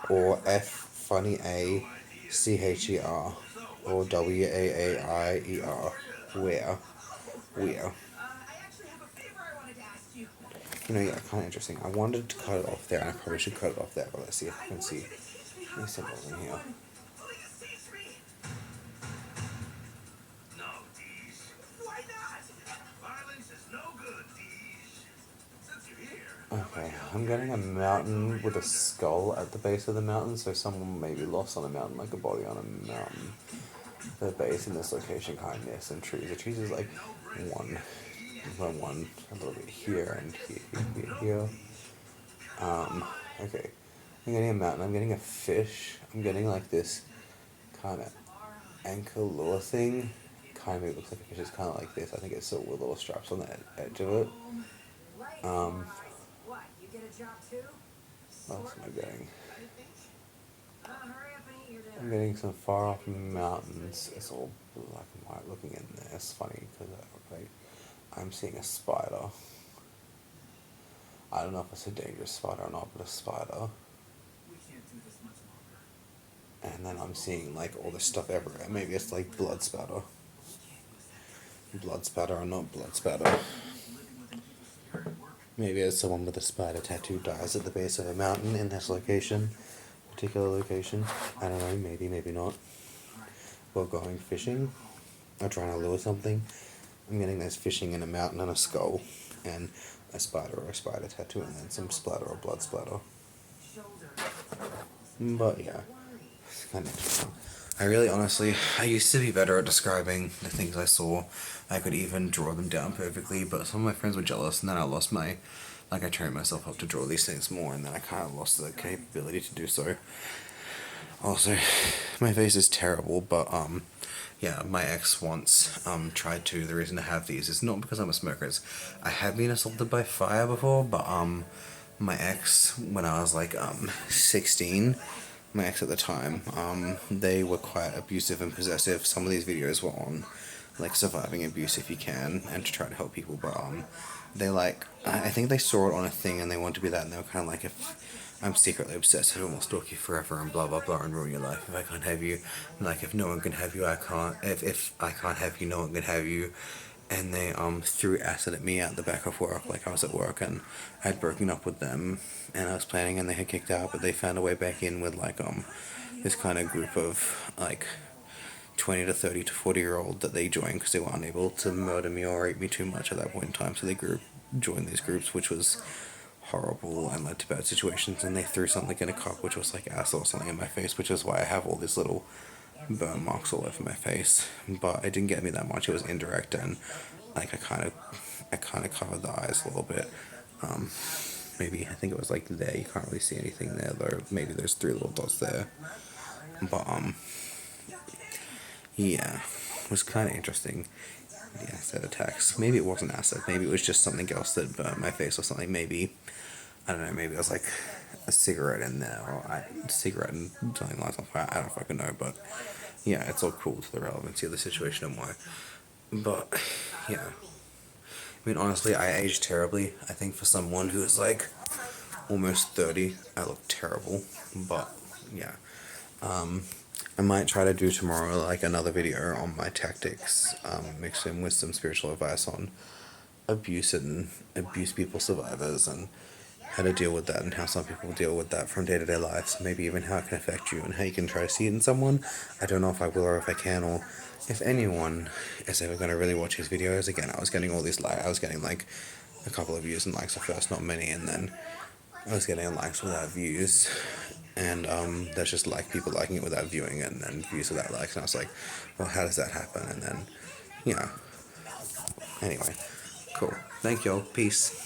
Or F funny A CHER or WAAIER, where. You know, yeah, kind of interesting. I wanted to cut it off there, and I probably should cut it off there, but let's see if I can see any symbols in here. Okay, I'm getting a mountain with a skull at the base of the mountain, so someone may be lost on a mountain, like a body on a mountain. The base in this location kind of near some trees. The trees is like one, a little bit here and here. Okay. I'm getting a mountain. I'm getting a fish. I'm getting like this kind of anchor lure thing. Kind of looks like a fish. It's kind of like this. I think it's sort with little straps on the edge of it. What else am I getting? I'm getting some far off mountains. It's all black and white looking in there. It's funny because I'm seeing a spider. I don't know if it's a dangerous spider or not, but a spider. And then I'm seeing like all this stuff everywhere. Maybe it's like blood spatter. Blood spatter or not blood spatter. Maybe it's someone with a spider tattoo dies at the base of a mountain in this location. Particular location. I don't know, maybe, maybe not. We're going fishing. I'm trying to lure something. I'm getting this fishing in a mountain and a skull. And a spider or a spider tattoo and then some splatter or blood splatter. But yeah, it's kind of interesting. I really honestly, I used to be better at describing the things I saw. I could even draw them down perfectly, but some of my friends were jealous, and then I lost I trained myself up to draw these things more, and then I kind of lost the capability to do so. Also, my face is terrible, but yeah, my ex once tried to. The reason to have these is not because I'm a smoker. It's I have been assaulted by fire before, but my ex when I was like 16. My ex at the time, they were quite abusive and possessive. Some of these videos were on, like, surviving abuse if you can, and to try to help people, but, they, like, I think they saw it on a thing and they wanted to be that, and they were kind of like, if I'm secretly obsessed, I will stalk you forever and blah blah blah and ruin your life if I can't have you. Like, if no one can have you, I can't, if I can't have you, no one can have you. And they threw acid at me at the back of work. Like I was at work and I'd broken up with them and I was planning and they had kicked out, but they found a way back in with like this kind of group of like 20 to 30 to 40-year-old that they joined because they were unable to murder me or rape me too much at that point in time. So they joined these groups, which was horrible and led to bad situations. And they threw something in a cup, which was like acid or something in my face, which is why I have all these little burn marks all over my face. But it didn't get me that much. It was indirect and like I kind of covered the eyes a little bit. Maybe I think it was like there. You can't really see anything there though. Maybe there's 3 little dots there. But yeah, it was kind of interesting. The acid attacks. Maybe it wasn't acid. Maybe it was just something else that burned my face or something. Maybe I don't know. Maybe it was like a cigarette in there or a cigarette and something like that. I don't fucking know. But yeah, it's all cool to the relevancy of the situation and why. But yeah, I mean honestly, I aged terribly. I think for someone who is like almost 30, I look terrible. But yeah, I might try to do tomorrow like another video on my tactics, mixed in with some spiritual advice on abuse people survivors and how to deal with that and how some people deal with that from day-to-day lives, maybe even how it can affect you and how you can try to see it in someone. I don't know if I will or if I can, or if anyone is ever going to really watch these videos. Again, I was getting all these I was getting like a couple of views and likes at first, not many, and then I was getting likes without views, and that's just like people liking it without viewing it, and then views without likes, and I was like, well, how does that happen? And then, yeah. Anyway, cool. Thank y'all. Peace.